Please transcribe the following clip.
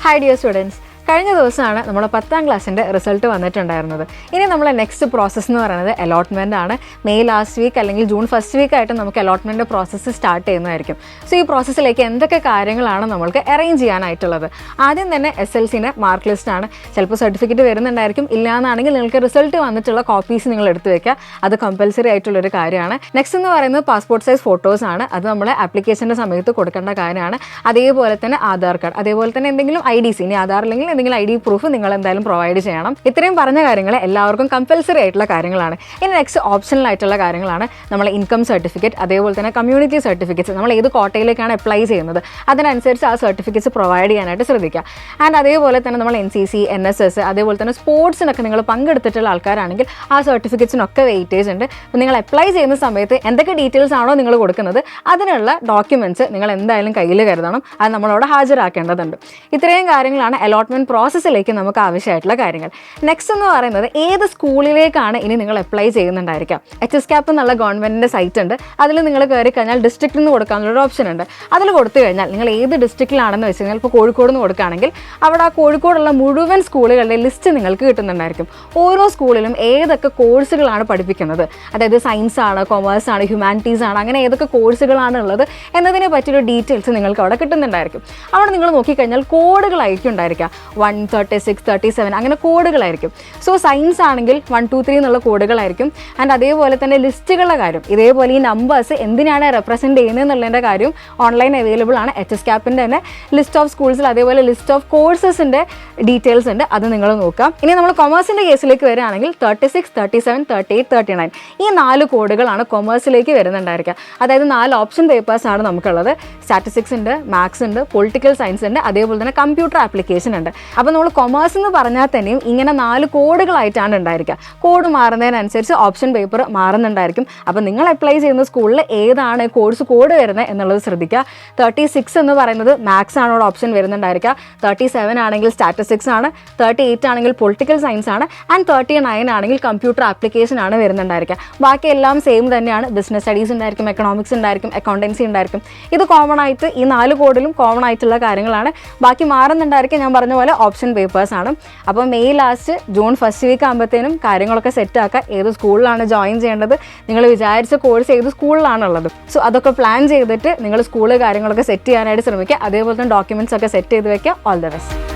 Hi dear students. കഴിഞ്ഞ ദിവസമാണ് നമ്മുടെ 10ാം ക്ലാസ്സിൻ്റെ റിസൾട്ട് വന്നിട്ടുണ്ടായിരുന്നത്. ഇനി നമ്മളെ നെക്സ്റ്റ് പ്രോസസ്സ് എന്ന് പറയുന്നത് അലോട്ട്മെൻ്റ് ആണ്. മെയ് ലാസ്റ്റ് വീക്ക് അല്ലെങ്കിൽ ജൂൺ ഫസ്റ്റ് വീക്ക് ആയിട്ട് നമുക്ക് അലോട്ട്മെൻറ്റ് പ്രോസസ്സ് സ്റ്റാർട്ട് ചെയ്യുന്നതായിരിക്കും. സോ ഈ പ്രോസസ്സിലേക്ക് എന്തൊക്കെ കാര്യങ്ങളാണ് നമ്മൾക്ക് അറേഞ്ച് ചെയ്യാനായിട്ടുള്ളത്? ആദ്യം തന്നെ SLCൻ്റെ മാർക്ക് ലിസ്റ്റാണ്. ചിലപ്പോൾ സർട്ടിഫിക്കറ്റ് വരുന്നുണ്ടായിരിക്കും, ഇല്ലയെന്നാണെങ്കിൽ നിങ്ങൾക്ക് റിസൾട്ട് വന്നിട്ടുള്ള കോപ്പീസ് നിങ്ങൾ എടുത്തു വെക്കുക. അത് കമ്പൽസറി ആയിട്ടുള്ളൊരു കാര്യമാണ്. നെക്സ്റ്റ് എന്ന് പറയുന്നത് പാസ്പോർട്ട് സൈസ് ഫോട്ടോസ് ആണ്. അത് നമ്മൾ ആപ്ലിക്കേഷൻ്റെ സമയത്ത് കൊടുക്കേണ്ട കാര്യമാണ്. അതേപോലെ തന്നെ ആധാർ കാർഡ്, അതേപോലെ തന്നെ എന്തെങ്കിലും IDC, ഇനി ആധാർ അല്ലെങ്കിൽ എന്തെങ്കിലും ID പ്രൂഫ് നിങ്ങൾ എന്തായാലും പ്രൊവൈഡ് ചെയ്യണം. ഇത്രയും പറഞ്ഞ കാര്യങ്ങൾ എല്ലാവർക്കും കമ്പൽസറി ആയിട്ടുള്ള കാര്യങ്ങളാണ്. ഇനി നെക്സ്റ്റ് ഓപ്ഷണൽ ആയിട്ടുള്ള കാര്യങ്ങളാണ് നമ്മളെ ഇൻകം സർട്ടിഫിക്കറ്റ്, അതേപോലെ തന്നെ കമ്മ്യൂണിറ്റി സർട്ടിഫിക്കറ്റ്സ്. നമ്മൾ ഏത് കോട്ടയിലേക്കാണ് അപ്ലൈ ചെയ്യുന്നത് അതിനനുസരിച്ച് ആ സർട്ടിഫിക്കറ്റ്സ് പ്രൊവൈഡ് ചെയ്യാനായിട്ട് ശ്രദ്ധിക്കുക. ആൻഡ് അതേപോലെ തന്നെ നമ്മൾ NCC, NSS, അതേപോലെ തന്നെ സ്പോർട്സിനൊക്കെ നിങ്ങൾ പങ്കെടുത്തിട്ടുള്ള ആൾക്കാരാണെങ്കിൽ ആ സർട്ടിഫിക്കറ്റ്സിനൊക്കെ വെയിറ്റേജ് ഉണ്ട്. അപ്പോൾ നിങ്ങൾ അപ്ലൈ ചെയ്യുന്ന സമയത്ത് എന്തൊക്കെ ഡീറ്റെയിൽസ് ആണോ നിങ്ങൾ കൊടുക്കുന്നത് അതിനുള്ള ഡോക്യുമെൻറ്റ്സ് നിങ്ങൾ എന്തായാലും കയ്യിൽ കരുതണം. അത് നമ്മളവിടെ ഹാജരാക്കേണ്ടതുണ്ട്. ഇത്രയും കാര്യങ്ങളാണ് അലോട്ട്മെൻറ്റ് പ്രോസസ്സിലേക്ക് നമുക്ക് ആവശ്യമായിട്ടുള്ള കാര്യങ്ങൾ. നെക്സ്റ്റ് എന്ന് പറയുന്നത് ഏത് സ്കൂളിലേക്കാണ് ഇനി നിങ്ങൾ അപ്ലൈ ചെയ്യുന്നുണ്ടായിരിക്കാം. HSCAP എന്നുള്ള ഗവൺമെൻറ്റിൻ്റെ സൈറ്റ് ഉണ്ട്. അതിൽ നിങ്ങൾ കയറി കഴിഞ്ഞാൽ ഡിസ്ട്രിക്റ്റിൽ നിന്ന് കൊടുക്കാനുള്ളൊരു ഓപ്ഷൻ ഉണ്ട്. അതിൽ കൊടുത്തു കഴിഞ്ഞാൽ നിങ്ങൾ ഏത് ഡിസ്ട്രിക്റ്റിലാണെന്ന് വെച്ച് കഴിഞ്ഞാൽ ഇപ്പോൾ കോഴിക്കോട് നിന്ന് കൊടുക്കുകയാണെങ്കിൽ അവിടെ ആ കോഴിക്കോടുള്ള മുഴുവൻ സ്കൂളുകളുടെ ലിസ്റ്റ് നിങ്ങൾക്ക് കിട്ടുന്നുണ്ടായിരിക്കും. ഓരോ സ്കൂളിലും ഏതൊക്കെ കോഴ്സുകളാണ് പഠിപ്പിക്കുന്നത്, അതായത് സയൻസ് ആണ്, കൊമേഴ്സ് ആണ്, ഹ്യൂമാനിറ്റീസ് ആണ്, അങ്ങനെ ഏതൊക്കെ കോഴ്സുകളാണ് ഉള്ളത് എന്നതിനെ പറ്റിയൊരു ഡീറ്റെയിൽസ് നിങ്ങൾക്ക് അവിടെ കിട്ടുന്നുണ്ടായിരിക്കും. അവിടെ നിങ്ങൾ നോക്കിക്കഴിഞ്ഞാൽ കോഡുകളായിരിക്കും ഉണ്ടായിരിക്കുക. 1, 36, 37 അങ്ങനെ കോഡുകളായിരിക്കും. സോ സയൻസ് ആണെങ്കിൽ 1, 2, 3 എന്നുള്ള കോഡുകളായിരിക്കും. ആൻഡ് അതേപോലെ തന്നെ ലിസ്റ്റുകളുടെ കാര്യം, ഇതേപോലെ ഈ നമ്പേഴ്സ് എന്തിനാണ് റെപ്രസെൻറ്റ് ചെയ്യുന്നത് എന്നുള്ളതിൻ്റെ കാര്യം ഓൺലൈൻ അവൈലബിൾ ആണ്. HSCAPൻ്റെ തന്നെ ലിസ്റ്റ് ഓഫ് സ്കൂൾസിൽ, അതേപോലെ ലിസ്റ്റ് ഓഫ് കോഴ്സസിൻ്റെ ഡീറ്റെയിൽസ് ഉണ്ട്. അത് നിങ്ങൾ നോക്കാം. ഇനി നമ്മൾ കൊമേഴ്സിൻ്റെ കേസിലേക്ക് വരികയാണെങ്കിൽ 36, 37, 38, 39 ഈ 4 കോഡുകളാണ് കൊമേഴ്സിലേക്ക് വരുന്നുണ്ടായിരിക്കുക. അതായത് 4 ഓപ്ഷൻ പേപ്പേഴ്സ് ആണ് നമുക്കുള്ളത്. സ്റ്റാറ്റിസ്റ്റിക്സ് ഉണ്ട്, മാത്സ് ഉണ്ട്, പൊളിറ്റിക്കൽ സയൻസ് ഉണ്ട്, അതേപോലെ തന്നെ കമ്പ്യൂട്ടർ ആപ്ലിക്കേഷൻ ഉണ്ട്. അപ്പോൾ നമ്മൾ കൊമേഴ്സ് എന്ന് പറഞ്ഞാൽ തന്നെയും ഇങ്ങനെ 4 കോഡുകളായിട്ടാണ് ഉണ്ടായിരിക്കുക. കോഡ് മാറുന്നതിനനുസരിച്ച് ഓപ്ഷൻ പേപ്പർ മാറുന്നുണ്ടായിരിക്കും. അപ്പോൾ നിങ്ങൾ അപ്ലൈ ചെയ്യുന്ന സ്കൂളിൽ ഏതാണ് കോഴ്സ് കോഡ് വരുന്നത് എന്നുള്ളത് ശ്രദ്ധിക്കുക. 36 എന്ന് പറയുന്നത് മാത്സ് ആണ് അവിടെ ഓപ്ഷൻ വരുന്നുണ്ടായിരിക്കുക. 37 ആണെങ്കിൽ സ്റ്റാറ്റിസ്റ്റിക്സ് ആണ്, 38 ആണെങ്കിൽ പൊളിറ്റിക്കൽ സയൻസ് ആണ്, ആൻഡ് 39 ആണെങ്കിൽ കമ്പ്യൂട്ടർ ആപ്ലിക്കേഷൻ ആണ് വരുന്നുണ്ടായിരിക്കുക. ബാക്കി എല്ലാം സെയിം തന്നെയാണ്. ബിസിനസ് സ്റ്റഡീസ് ഉണ്ടായിരിക്കും, എക്കണോമിക്സ് ഉണ്ടായിരിക്കും, അക്കൗണ്ടൻസി ഉണ്ടായിരിക്കും. ഇത് കോമൺ ആയിട്ട് ഈ 4 കോഡിലും കോമൺ ആയിട്ടുള്ള കാര്യങ്ങളാണ്. ബാക്കി മാറുന്നുണ്ടായിരിക്കും, ഞാൻ പറഞ്ഞ പോലെ ഓപ്ഷൻ പേപ്പേഴ്സ് ആണ്. അപ്പോൾ May last June first week ആകുമ്പോഴത്തേനും കാര്യങ്ങളൊക്കെ സെറ്റ് ആക്കുക. ഏത് സ്കൂളിലാണ് ജോയിൻ ചെയ്യേണ്ടത്, നിങ്ങൾ വിചാരിച്ച കോഴ്സ് ഏത് സ്കൂളിലാണുള്ളത്, സോ അതൊക്കെ പ്ലാൻ ചെയ്തിട്ട് നിങ്ങൾ സ്കൂള് കാര്യങ്ങളൊക്കെ സെറ്റ് ചെയ്യാനായിട്ട് ശ്രമിക്കുക. അതേപോലെ തന്നെ ഡോക്യുമെൻറ്റ്സ് ഒക്കെ സെറ്റ് ചെയ്ത് വെക്കുക. All the best.